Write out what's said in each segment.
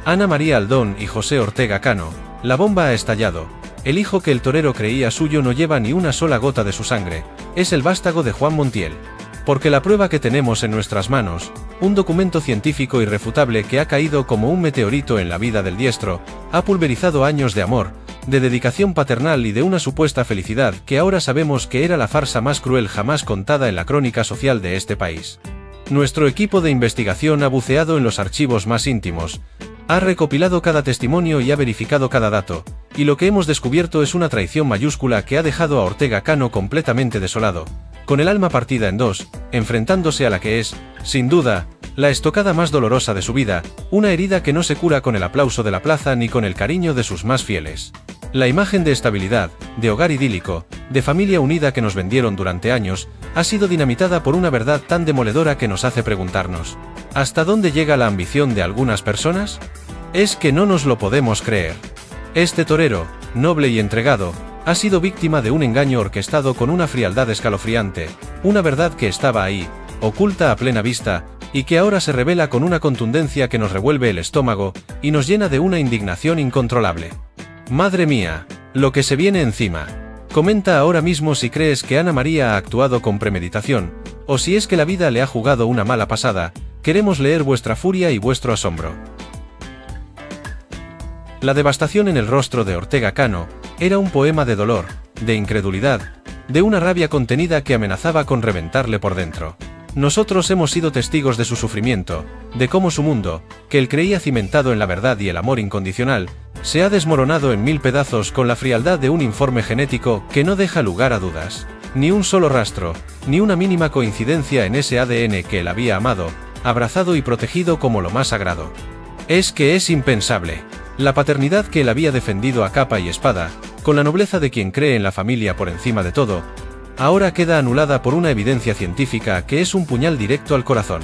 Ana María Aldón y José Ortega Cano, la bomba ha estallado. El hijo que el torero creía suyo no lleva ni una sola gota de su sangre, es el vástago de Juan Montiel. Porque la prueba que tenemos en nuestras manos, un documento científico irrefutable que ha caído como un meteorito en la vida del diestro, ha pulverizado años de amor, de dedicación paternal y de una supuesta felicidad que ahora sabemos que era la farsa más cruel jamás contada en la crónica social de este país. Nuestro equipo de investigación ha buceado en los archivos más íntimos, ha recopilado cada testimonio y ha verificado cada dato, y lo que hemos descubierto es una traición mayúscula que ha dejado a Ortega Cano completamente desolado, con el alma partida en dos, enfrentándose a la que es, sin duda, la estocada más dolorosa de su vida, una herida que no se cura con el aplauso de la plaza ni con el cariño de sus más fieles. La imagen de estabilidad, de hogar idílico, de familia unida que nos vendieron durante años, ha sido dinamitada por una verdad tan demoledora que nos hace preguntarnos, ¿hasta dónde llega la ambición de algunas personas? Es que no nos lo podemos creer. Este torero, noble y entregado, ha sido víctima de un engaño orquestado con una frialdad escalofriante, una verdad que estaba ahí, oculta a plena vista, y que ahora se revela con una contundencia que nos revuelve el estómago, y nos llena de una indignación incontrolable. Madre mía, lo que se viene encima. Comenta ahora mismo si crees que Ana María ha actuado con premeditación, o si es que la vida le ha jugado una mala pasada. Queremos leer vuestra furia y vuestro asombro. La devastación en el rostro de Ortega Cano era un poema de dolor, de incredulidad, de una rabia contenida que amenazaba con reventarle por dentro. Nosotros hemos sido testigos de su sufrimiento, de cómo su mundo, que él creía cimentado en la verdad y el amor incondicional, se ha desmoronado en mil pedazos con la frialdad de un informe genético que no deja lugar a dudas. Ni un solo rastro, ni una mínima coincidencia en ese ADN que él había amado, abrazado y protegido como lo más sagrado. Es que es impensable. La paternidad que él había defendido a capa y espada, con la nobleza de quien cree en la familia por encima de todo, ahora queda anulada por una evidencia científica que es un puñal directo al corazón.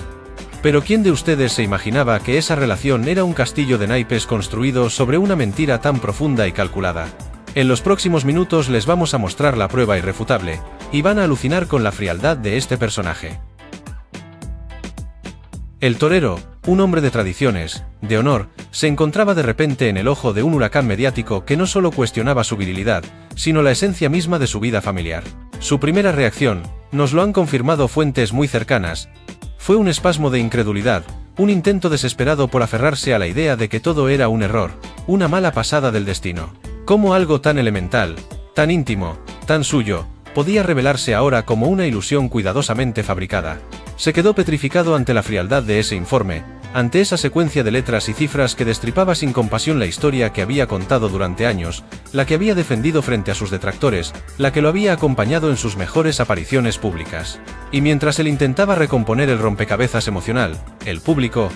Pero ¿quién de ustedes se imaginaba que esa relación era un castillo de naipes construido sobre una mentira tan profunda y calculada? En los próximos minutos les vamos a mostrar la prueba irrefutable, y van a alucinar con la frialdad de este personaje. El torero, un hombre de tradiciones, de honor, se encontraba de repente en el ojo de un huracán mediático que no solo cuestionaba su virilidad, sino la esencia misma de su vida familiar. Su primera reacción, nos lo han confirmado fuentes muy cercanas, fue un espasmo de incredulidad, un intento desesperado por aferrarse a la idea de que todo era un error, una mala pasada del destino. ¿Cómo algo tan elemental, tan íntimo, tan suyo, podía revelarse ahora como una ilusión cuidadosamente fabricada? Se quedó petrificado ante la frialdad de ese informe, ante esa secuencia de letras y cifras que destripaba sin compasión la historia que había contado durante años, la que había defendido frente a sus detractores, la que lo había acompañado en sus mejores apariciones públicas. Y mientras él intentaba recomponer el rompecabezas emocional, el público,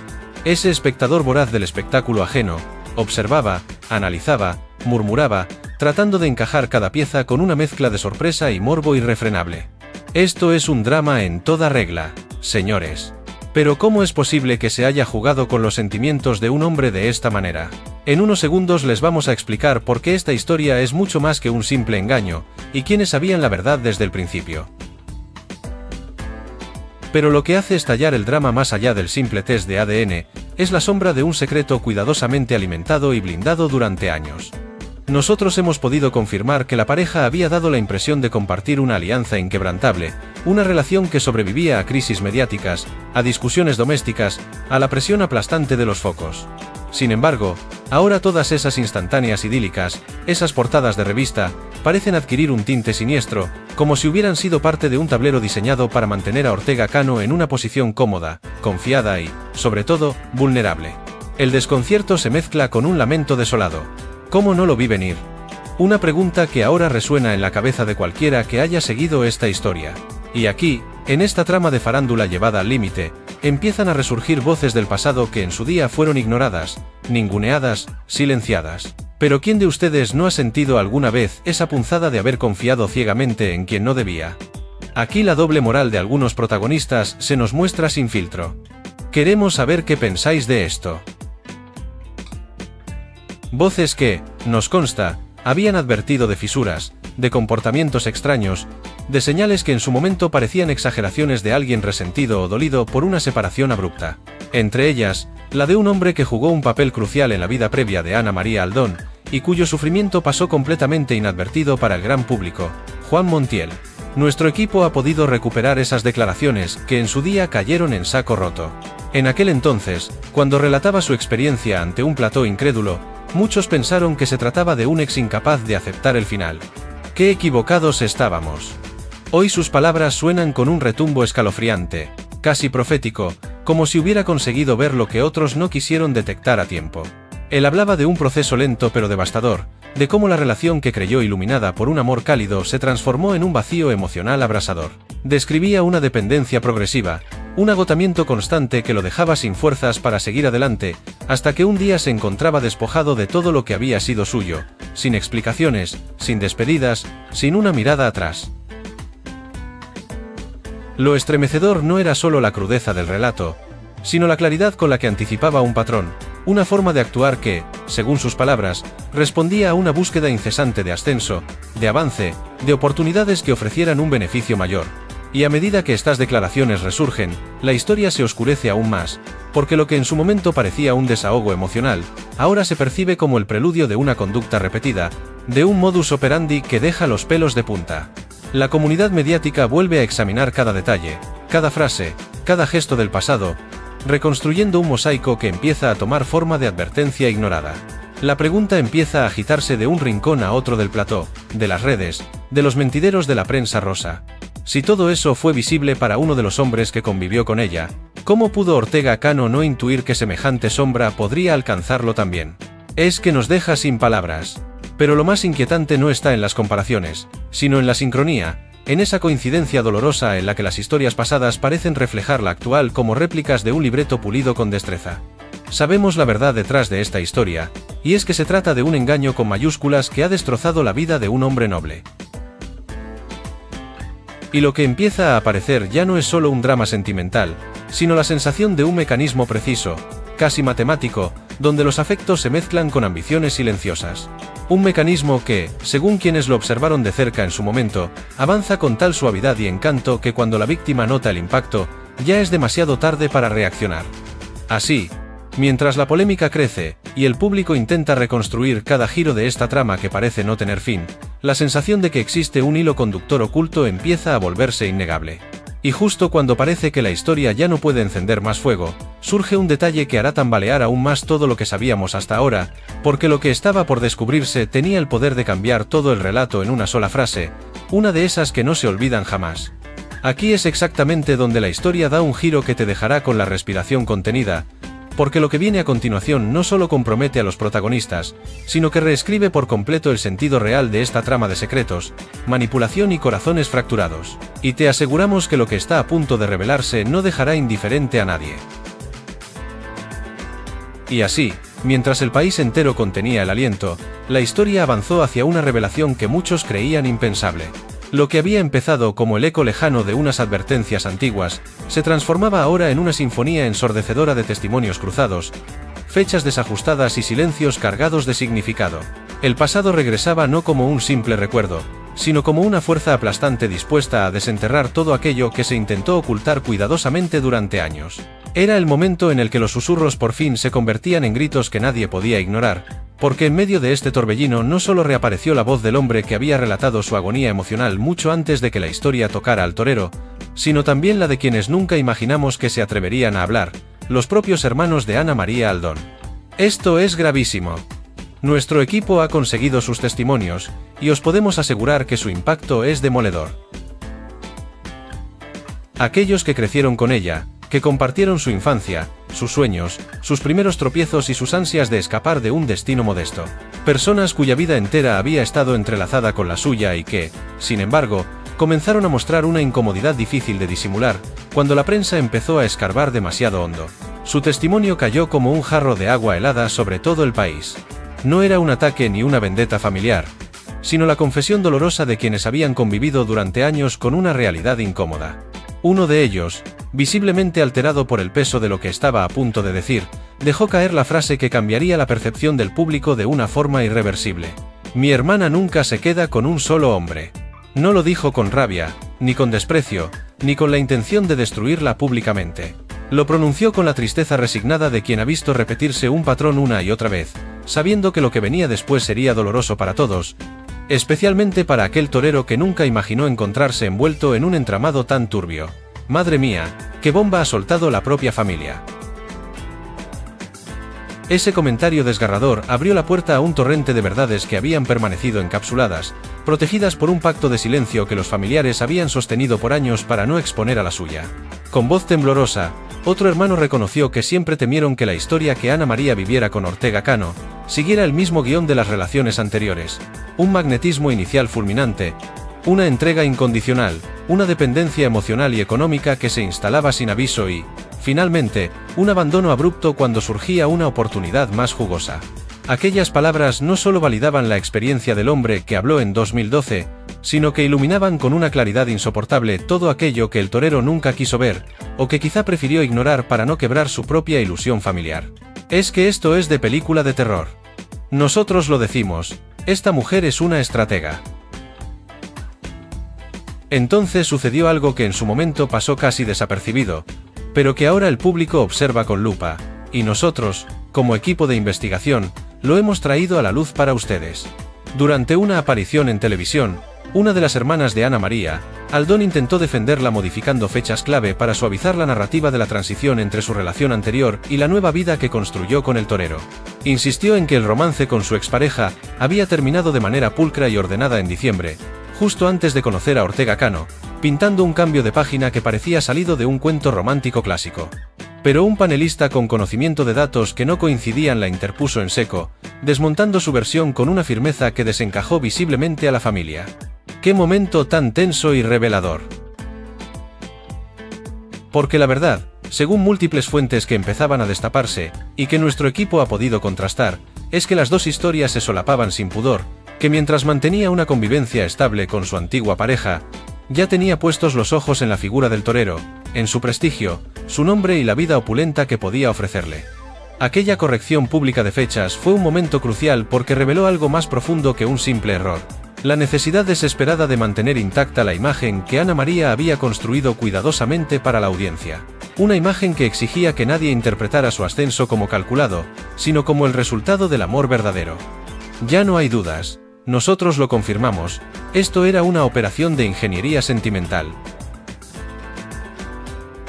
ese espectador voraz del espectáculo ajeno, observaba, analizaba, murmuraba, tratando de encajar cada pieza con una mezcla de sorpresa y morbo irrefrenable. Esto es un drama en toda regla, señores. Pero ¿cómo es posible que se haya jugado con los sentimientos de un hombre de esta manera? En unos segundos les vamos a explicar por qué esta historia es mucho más que un simple engaño, y quiénes sabían la verdad desde el principio. Pero lo que hace estallar el drama más allá del simple test de ADN, es la sombra de un secreto cuidadosamente alimentado y blindado durante años. Nosotros hemos podido confirmar que la pareja había dado la impresión de compartir una alianza inquebrantable, una relación que sobrevivía a crisis mediáticas, a discusiones domésticas, a la presión aplastante de los focos. Sin embargo, ahora todas esas instantáneas idílicas, esas portadas de revista, parecen adquirir un tinte siniestro, como si hubieran sido parte de un tablero diseñado para mantener a Ortega Cano en una posición cómoda, confiada y, sobre todo, vulnerable. El desconcierto se mezcla con un lamento desolado. ¿Cómo no lo vi venir? Una pregunta que ahora resuena en la cabeza de cualquiera que haya seguido esta historia. Y aquí, en esta trama de farándula llevada al límite, empiezan a resurgir voces del pasado que en su día fueron ignoradas, ninguneadas, silenciadas. Pero ¿quién de ustedes no ha sentido alguna vez esa punzada de haber confiado ciegamente en quien no debía? Aquí la doble moral de algunos protagonistas se nos muestra sin filtro. Queremos saber qué pensáis de esto. Voces que, nos consta, habían advertido de fisuras, de comportamientos extraños, de señales que en su momento parecían exageraciones de alguien resentido o dolido por una separación abrupta. Entre ellas, la de un hombre que jugó un papel crucial en la vida previa de Ana María Aldón, y cuyo sufrimiento pasó completamente inadvertido para el gran público, Juan Montiel. Nuestro equipo ha podido recuperar esas declaraciones que en su día cayeron en saco roto. En aquel entonces, cuando relataba su experiencia ante un plató incrédulo, muchos pensaron que se trataba de un ex incapaz de aceptar el final. ¡Qué equivocados estábamos! Hoy sus palabras suenan con un retumbo escalofriante, casi profético, como si hubiera conseguido ver lo que otros no quisieron detectar a tiempo. Él hablaba de un proceso lento pero devastador, de cómo la relación que creyó iluminada por un amor cálido se transformó en un vacío emocional abrasador. Describía una dependencia progresiva, un agotamiento constante que lo dejaba sin fuerzas para seguir adelante, hasta que un día se encontraba despojado de todo lo que había sido suyo, sin explicaciones, sin despedidas, sin una mirada atrás. Lo estremecedor no era solo la crudeza del relato, sino la claridad con la que anticipaba un patrón, una forma de actuar que, según sus palabras, respondía a una búsqueda incesante de ascenso, de avance, de oportunidades que ofrecieran un beneficio mayor. Y a medida que estas declaraciones resurgen, la historia se oscurece aún más, porque lo que en su momento parecía un desahogo emocional, ahora se percibe como el preludio de una conducta repetida, de un modus operandi que deja los pelos de punta. La comunidad mediática vuelve a examinar cada detalle, cada frase, cada gesto del pasado, reconstruyendo un mosaico que empieza a tomar forma de advertencia ignorada. La pregunta empieza a agitarse de un rincón a otro del plató, de las redes, de los mentideros de la prensa rosa. Si todo eso fue visible para uno de los hombres que convivió con ella, ¿cómo pudo Ortega Cano no intuir que semejante sombra podría alcanzarlo también? Es que nos deja sin palabras. Pero lo más inquietante no está en las comparaciones, sino en la sincronía, en esa coincidencia dolorosa en la que las historias pasadas parecen reflejar la actual como réplicas de un libreto pulido con destreza. Sabemos la verdad detrás de esta historia, y es que se trata de un engaño con mayúsculas que ha destrozado la vida de un hombre noble. Y lo que empieza a aparecer ya no es solo un drama sentimental, sino la sensación de un mecanismo preciso, casi matemático, donde los afectos se mezclan con ambiciones silenciosas. Un mecanismo que, según quienes lo observaron de cerca en su momento, avanza con tal suavidad y encanto que cuando la víctima nota el impacto, ya es demasiado tarde para reaccionar. Así, mientras la polémica crece, y el público intenta reconstruir cada giro de esta trama que parece no tener fin, la sensación de que existe un hilo conductor oculto empieza a volverse innegable. Y justo cuando parece que la historia ya no puede encender más fuego, surge un detalle que hará tambalear aún más todo lo que sabíamos hasta ahora, porque lo que estaba por descubrirse tenía el poder de cambiar todo el relato en una sola frase, una de esas que no se olvidan jamás. Aquí es exactamente donde la historia da un giro que te dejará con la respiración contenida, porque lo que viene a continuación no solo compromete a los protagonistas, sino que reescribe por completo el sentido real de esta trama de secretos, manipulación y corazones fracturados. Y te aseguramos que lo que está a punto de revelarse no dejará indiferente a nadie. Y así, mientras el país entero contenía el aliento, la historia avanzó hacia una revelación que muchos creían impensable. Lo que había empezado como el eco lejano de unas advertencias antiguas, se transformaba ahora en una sinfonía ensordecedora de testimonios cruzados, fechas desajustadas y silencios cargados de significado. El pasado regresaba no como un simple recuerdo, sino como una fuerza aplastante dispuesta a desenterrar todo aquello que se intentó ocultar cuidadosamente durante años. Era el momento en el que los susurros por fin se convertían en gritos que nadie podía ignorar, porque en medio de este torbellino no solo reapareció la voz del hombre que había relatado su agonía emocional mucho antes de que la historia tocara al torero, sino también la de quienes nunca imaginamos que se atreverían a hablar, los propios hermanos de Ana María Aldón. Esto es gravísimo. Nuestro equipo ha conseguido sus testimonios, y os podemos asegurar que su impacto es demoledor. Aquellos que crecieron con ella, que compartieron su infancia, sus sueños, sus primeros tropiezos y sus ansias de escapar de un destino modesto. Personas cuya vida entera había estado entrelazada con la suya y que, sin embargo, comenzaron a mostrar una incomodidad difícil de disimular, cuando la prensa empezó a escarbar demasiado hondo. Su testimonio cayó como un jarro de agua helada sobre todo el país. No era un ataque ni una vendetta familiar, sino la confesión dolorosa de quienes habían convivido durante años con una realidad incómoda. Uno de ellos, visiblemente alterado por el peso de lo que estaba a punto de decir, dejó caer la frase que cambiaría la percepción del público de una forma irreversible. Mi hermana nunca se queda con un solo hombre. No lo dijo con rabia, ni con desprecio, ni con la intención de destruirla públicamente. Lo pronunció con la tristeza resignada de quien ha visto repetirse un patrón una y otra vez, sabiendo que lo que venía después sería doloroso para todos, especialmente para aquel torero que nunca imaginó encontrarse envuelto en un entramado tan turbio. Madre mía, qué bomba ha soltado la propia familia. Ese comentario desgarrador abrió la puerta a un torrente de verdades que habían permanecido encapsuladas, protegidas por un pacto de silencio que los familiares habían sostenido por años para no exponer a la suya. Con voz temblorosa, otro hermano reconoció que siempre temieron que la historia que Ana María viviera con Ortega Cano siguiera el mismo guión de las relaciones anteriores: un magnetismo inicial fulminante, una entrega incondicional, una dependencia emocional y económica que se instalaba sin aviso y, finalmente, un abandono abrupto cuando surgía una oportunidad más jugosa. Aquellas palabras no solo validaban la experiencia del hombre que habló en 2012, sino que iluminaban con una claridad insoportable todo aquello que el torero nunca quiso ver, o que quizá prefirió ignorar para no quebrar su propia ilusión familiar. Es que esto es de película de terror. Nosotros lo decimos, esta mujer es una estratega. Entonces sucedió algo que en su momento pasó casi desapercibido, pero que ahora el público observa con lupa, y nosotros, como equipo de investigación, lo hemos traído a la luz para ustedes. Durante una aparición en televisión, una de las hermanas de Ana María, Aldón, intentó defenderla modificando fechas clave para suavizar la narrativa de la transición entre su relación anterior y la nueva vida que construyó con el torero. Insistió en que el romance con su expareja había terminado de manera pulcra y ordenada en diciembre, justo antes de conocer a Ortega Cano, pintando un cambio de página que parecía salido de un cuento romántico clásico. Pero un panelista con conocimiento de datos que no coincidían la interpuso en seco, desmontando su versión con una firmeza que desencajó visiblemente a la familia. ¡Qué momento tan tenso y revelador! Porque la verdad, según múltiples fuentes que empezaban a destaparse, y que nuestro equipo ha podido contrastar, es que las dos historias se solapaban sin pudor, que mientras mantenía una convivencia estable con su antigua pareja, ya tenía puestos los ojos en la figura del torero, en su prestigio, su nombre y la vida opulenta que podía ofrecerle. Aquella corrección pública de fechas fue un momento crucial porque reveló algo más profundo que un simple error: la necesidad desesperada de mantener intacta la imagen que Ana María había construido cuidadosamente para la audiencia. Una imagen que exigía que nadie interpretara su ascenso como calculado, sino como el resultado del amor verdadero. Ya no hay dudas. Nosotros lo confirmamos, esto era una operación de ingeniería sentimental.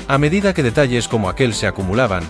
A medida que detalles como aquel se acumulaban,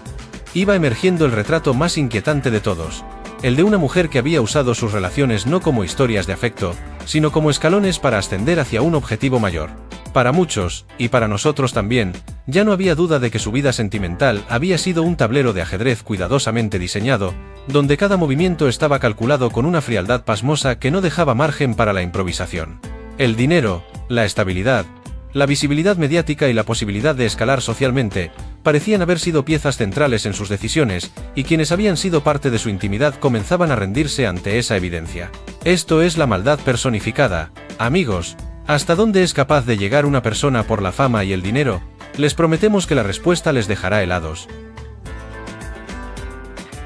iba emergiendo el retrato más inquietante de todos, el de una mujer que había usado sus relaciones no como historias de afecto, sino como escalones para ascender hacia un objetivo mayor. Para muchos, y para nosotros también, ya no había duda de que su vida sentimental había sido un tablero de ajedrez cuidadosamente diseñado, donde cada movimiento estaba calculado con una frialdad pasmosa que no dejaba margen para la improvisación. El dinero, la estabilidad, la visibilidad mediática y la posibilidad de escalar socialmente parecían haber sido piezas centrales en sus decisiones, y quienes habían sido parte de su intimidad comenzaban a rendirse ante esa evidencia. Esto es la maldad personificada, amigos. ¿Hasta dónde es capaz de llegar una persona por la fama y el dinero? Les prometemos que la respuesta les dejará helados.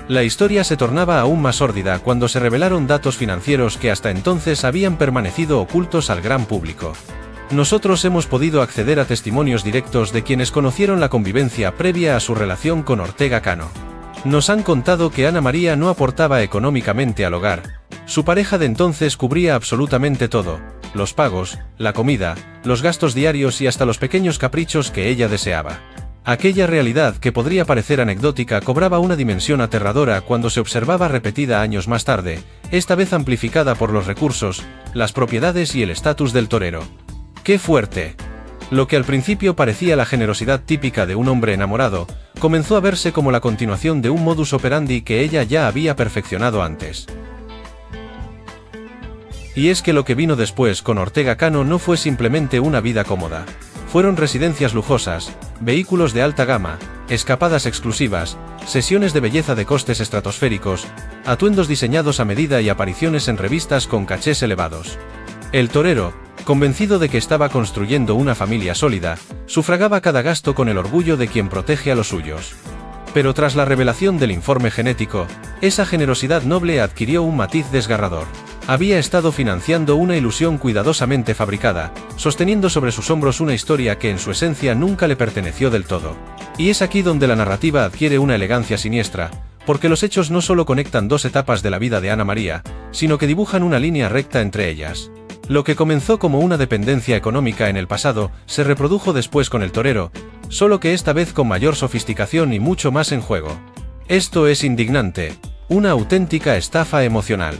La historia se tornaba aún más sórdida cuando se revelaron datos financieros que hasta entonces habían permanecido ocultos al gran público. Nosotros hemos podido acceder a testimonios directos de quienes conocieron la convivencia previa a su relación con Ortega Cano. Nos han contado que Ana María no aportaba económicamente al hogar. Su pareja de entonces cubría absolutamente todo: los pagos, la comida, los gastos diarios y hasta los pequeños caprichos que ella deseaba. Aquella realidad que podría parecer anecdótica cobraba una dimensión aterradora cuando se observaba repetida años más tarde, esta vez amplificada por los recursos, las propiedades y el estatus del torero. ¡Qué fuerte! Lo que al principio parecía la generosidad típica de un hombre enamorado, comenzó a verse como la continuación de un modus operandi que ella ya había perfeccionado antes. Y es que lo que vino después con Ortega Cano no fue simplemente una vida cómoda. Fueron residencias lujosas, vehículos de alta gama, escapadas exclusivas, sesiones de belleza de costes estratosféricos, atuendos diseñados a medida y apariciones en revistas con cachés elevados. El torero, convencido de que estaba construyendo una familia sólida, sufragaba cada gasto con el orgullo de quien protege a los suyos. Pero tras la revelación del informe genético, esa generosidad noble adquirió un matiz desgarrador. Había estado financiando una ilusión cuidadosamente fabricada, sosteniendo sobre sus hombros una historia que en su esencia nunca le perteneció del todo. Y es aquí donde la narrativa adquiere una elegancia siniestra, porque los hechos no solo conectan dos etapas de la vida de Ana María, sino que dibujan una línea recta entre ellas. Lo que comenzó como una dependencia económica en el pasado, se reprodujo después con el torero, solo que esta vez con mayor sofisticación y mucho más en juego. Esto es indignante, una auténtica estafa emocional.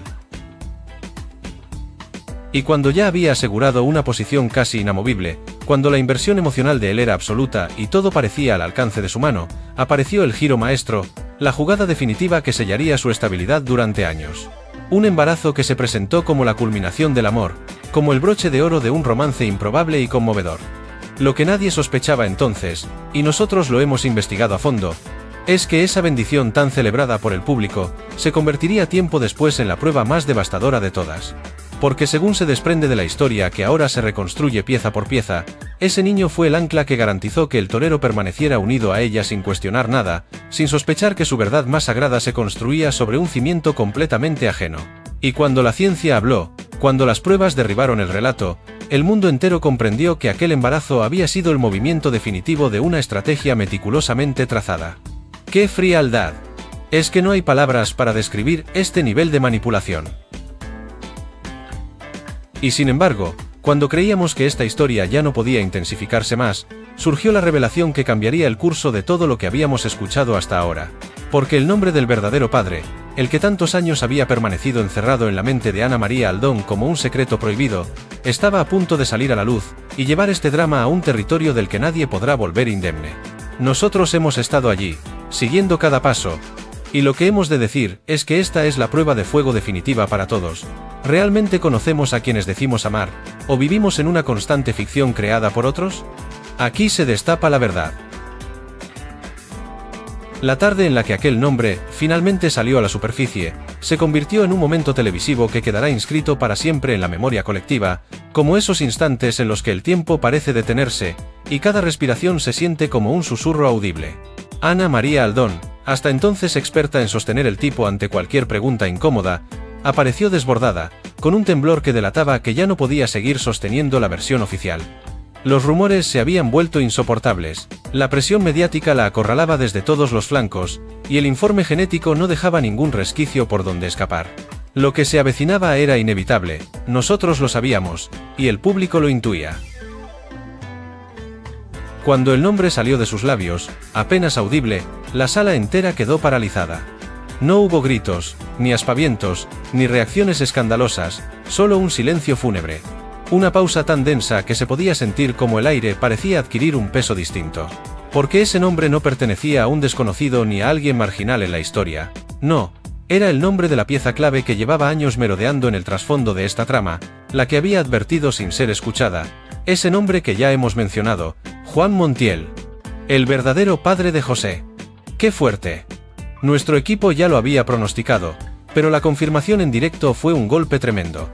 Y cuando ya había asegurado una posición casi inamovible, cuando la inversión emocional de él era absoluta y todo parecía al alcance de su mano, apareció el giro maestro, la jugada definitiva que sellaría su estabilidad durante años. Un embarazo que se presentó como la culminación del amor, como el broche de oro de un romance improbable y conmovedor. Lo que nadie sospechaba entonces, y nosotros lo hemos investigado a fondo, es que esa bendición tan celebrada por el público, se convertiría tiempo después en la prueba más devastadora de todas. Porque según se desprende de la historia que ahora se reconstruye pieza por pieza, ese niño fue el ancla que garantizó que el torero permaneciera unido a ella sin cuestionar nada, sin sospechar que su verdad más sagrada se construía sobre un cimiento completamente ajeno. Y cuando la ciencia habló, cuando las pruebas derribaron el relato, el mundo entero comprendió que aquel embarazo había sido el movimiento definitivo de una estrategia meticulosamente trazada. ¡Qué frialdad! Es que no hay palabras para describir este nivel de manipulación. Y sin embargo, cuando creíamos que esta historia ya no podía intensificarse más, surgió la revelación que cambiaría el curso de todo lo que habíamos escuchado hasta ahora. Porque el nombre del verdadero padre, el que tantos años había permanecido encerrado en la mente de Ana María Aldón como un secreto prohibido, estaba a punto de salir a la luz, y llevar este drama a un territorio del que nadie podrá volver indemne. Nosotros hemos estado allí, siguiendo cada paso, y lo que hemos de decir es que esta es la prueba de fuego definitiva para todos. ¿Realmente conocemos a quienes decimos amar, o vivimos en una constante ficción creada por otros? Aquí se destapa la verdad. La tarde en la que aquel nombre finalmente salió a la superficie, se convirtió en un momento televisivo que quedará inscrito para siempre en la memoria colectiva, como esos instantes en los que el tiempo parece detenerse, y cada respiración se siente como un susurro audible. Ana María Aldón, hasta entonces experta en sostener el tipo ante cualquier pregunta incómoda, apareció desbordada, con un temblor que delataba que ya no podía seguir sosteniendo la versión oficial. Los rumores se habían vuelto insoportables, la presión mediática la acorralaba desde todos los flancos, y el informe genético no dejaba ningún resquicio por donde escapar. Lo que se avecinaba era inevitable, nosotros lo sabíamos, y el público lo intuía. Cuando el nombre salió de sus labios, apenas audible, la sala entera quedó paralizada. No hubo gritos, ni aspavientos, ni reacciones escandalosas, solo un silencio fúnebre. Una pausa tan densa que se podía sentir como el aire parecía adquirir un peso distinto. Porque ese nombre no pertenecía a un desconocido ni a alguien marginal en la historia. No, era el nombre de la pieza clave que llevaba años merodeando en el trasfondo de esta trama, la que había advertido sin ser escuchada. Ese nombre que ya hemos mencionado, Juan Montiel. El verdadero padre de José. ¡Qué fuerte! Nuestro equipo ya lo había pronosticado, pero la confirmación en directo fue un golpe tremendo.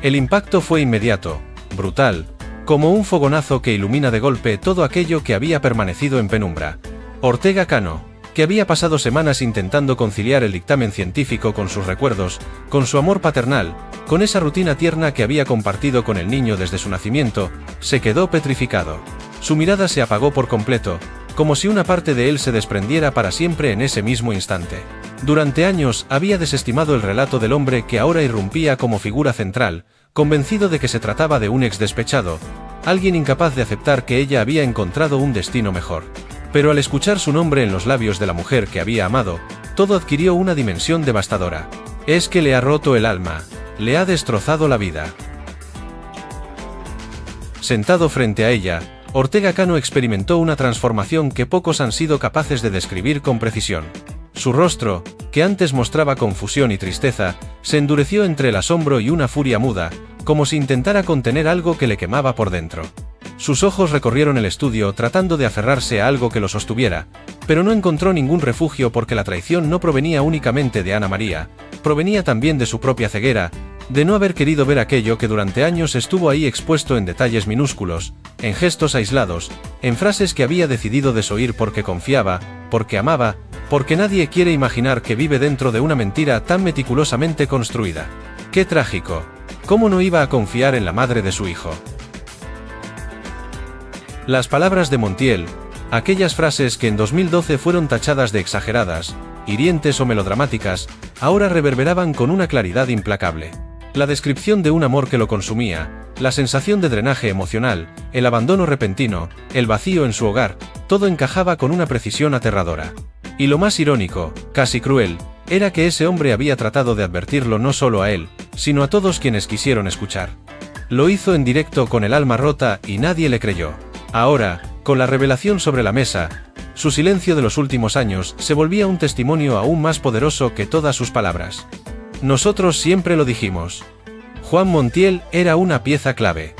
El impacto fue inmediato, brutal, como un fogonazo que ilumina de golpe todo aquello que había permanecido en penumbra. Ortega Cano, que había pasado semanas intentando conciliar el dictamen científico con sus recuerdos, con su amor paternal, con esa rutina tierna que había compartido con el niño desde su nacimiento, se quedó petrificado. Su mirada se apagó por completo, como si una parte de él se desprendiera para siempre en ese mismo instante. Durante años había desestimado el relato del hombre que ahora irrumpía como figura central, convencido de que se trataba de un ex despechado, alguien incapaz de aceptar que ella había encontrado un destino mejor. Pero al escuchar su nombre en los labios de la mujer que había amado, todo adquirió una dimensión devastadora. Es que le ha roto el alma, le ha destrozado la vida. Sentado frente a ella, Ortega Cano experimentó una transformación que pocos han sido capaces de describir con precisión. Su rostro, que antes mostraba confusión y tristeza, se endureció entre el asombro y una furia muda, como si intentara contener algo que le quemaba por dentro. Sus ojos recorrieron el estudio tratando de aferrarse a algo que lo sostuviera, pero no encontró ningún refugio porque la traición no provenía únicamente de Ana María, provenía también de su propia ceguera, de no haber querido ver aquello que durante años estuvo ahí expuesto en detalles minúsculos, en gestos aislados, en frases que había decidido desoír porque confiaba, porque amaba, porque nadie quiere imaginar que vive dentro de una mentira tan meticulosamente construida. ¡Qué trágico! ¿Cómo no iba a confiar en la madre de su hijo? Las palabras de Montiel, aquellas frases que en 2012 fueron tachadas de exageradas, hirientes o melodramáticas, ahora reverberaban con una claridad implacable. La descripción de un amor que lo consumía, la sensación de drenaje emocional, el abandono repentino, el vacío en su hogar, todo encajaba con una precisión aterradora. Y lo más irónico, casi cruel, era que ese hombre había tratado de advertirlo no solo a él, sino a todos quienes quisieron escuchar. Lo hizo en directo con el alma rota y nadie le creyó. Ahora, con la revelación sobre la mesa, su silencio de los últimos años se volvía un testimonio aún más poderoso que todas sus palabras. Nosotros siempre lo dijimos. Juan Montiel era una pieza clave.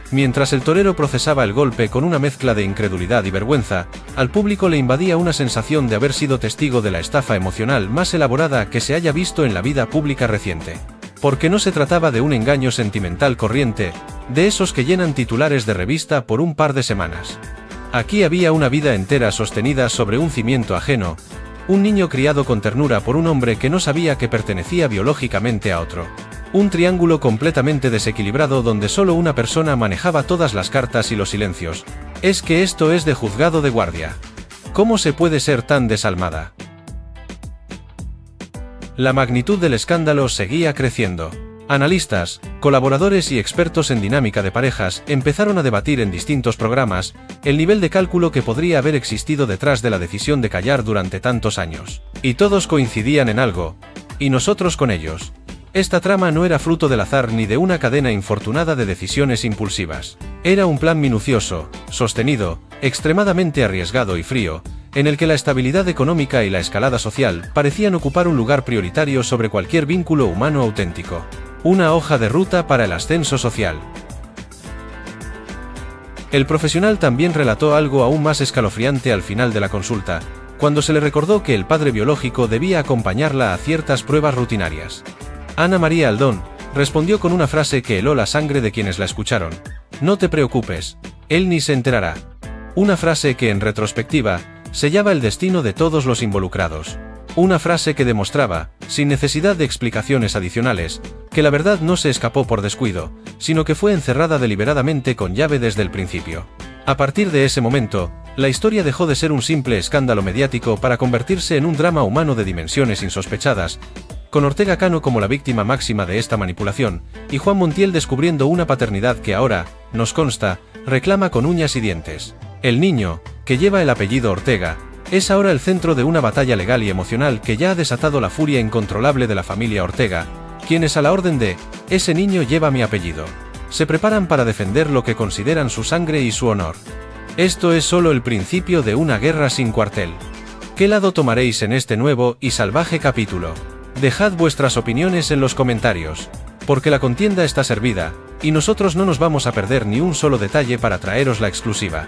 Mientras el torero procesaba el golpe con una mezcla de incredulidad y vergüenza, al público le invadía una sensación de haber sido testigo de la estafa emocional más elaborada que se haya visto en la vida pública reciente. Porque no se trataba de un engaño sentimental corriente, de esos que llenan titulares de revista por un par de semanas. Aquí había una vida entera sostenida sobre un cimiento ajeno, un niño criado con ternura por un hombre que no sabía que pertenecía biológicamente a otro. Un triángulo completamente desequilibrado donde solo una persona manejaba todas las cartas y los silencios. Es que esto es de juzgado de guardia. ¿Cómo se puede ser tan desalmada? La magnitud del escándalo seguía creciendo. Analistas, colaboradores y expertos en dinámica de parejas empezaron a debatir en distintos programas el nivel de cálculo que podría haber existido detrás de la decisión de callar durante tantos años. Y todos coincidían en algo, y nosotros con ellos. Esta trama no era fruto del azar ni de una cadena infortunada de decisiones impulsivas. Era un plan minucioso, sostenido, extremadamente arriesgado y frío, en el que la estabilidad económica y la escalada social parecían ocupar un lugar prioritario sobre cualquier vínculo humano auténtico. Una hoja de ruta para el ascenso social. El profesional también relató algo aún más escalofriante al final de la consulta, cuando se le recordó que el padre biológico debía acompañarla a ciertas pruebas rutinarias. Ana María Aldón respondió con una frase que heló la sangre de quienes la escucharon. No te preocupes, él ni se enterará. Una frase que en retrospectiva sellaba el destino de todos los involucrados. Una frase que demostraba, sin necesidad de explicaciones adicionales, que la verdad no se escapó por descuido, sino que fue encerrada deliberadamente con llave desde el principio. A partir de ese momento, la historia dejó de ser un simple escándalo mediático para convertirse en un drama humano de dimensiones insospechadas, con Ortega Cano como la víctima máxima de esta manipulación, y Juan Montiel descubriendo una paternidad que ahora, nos consta, reclama con uñas y dientes. El niño, que lleva el apellido Ortega, es ahora el centro de una batalla legal y emocional que ya ha desatado la furia incontrolable de la familia Ortega, quienes a la orden de «ese niño lleva mi apellido», se preparan para defender lo que consideran su sangre y su honor. Esto es solo el principio de una guerra sin cuartel. ¿Qué lado tomaréis en este nuevo y salvaje capítulo? Dejad vuestras opiniones en los comentarios, porque la contienda está servida, y nosotros no nos vamos a perder ni un solo detalle para traeros la exclusiva.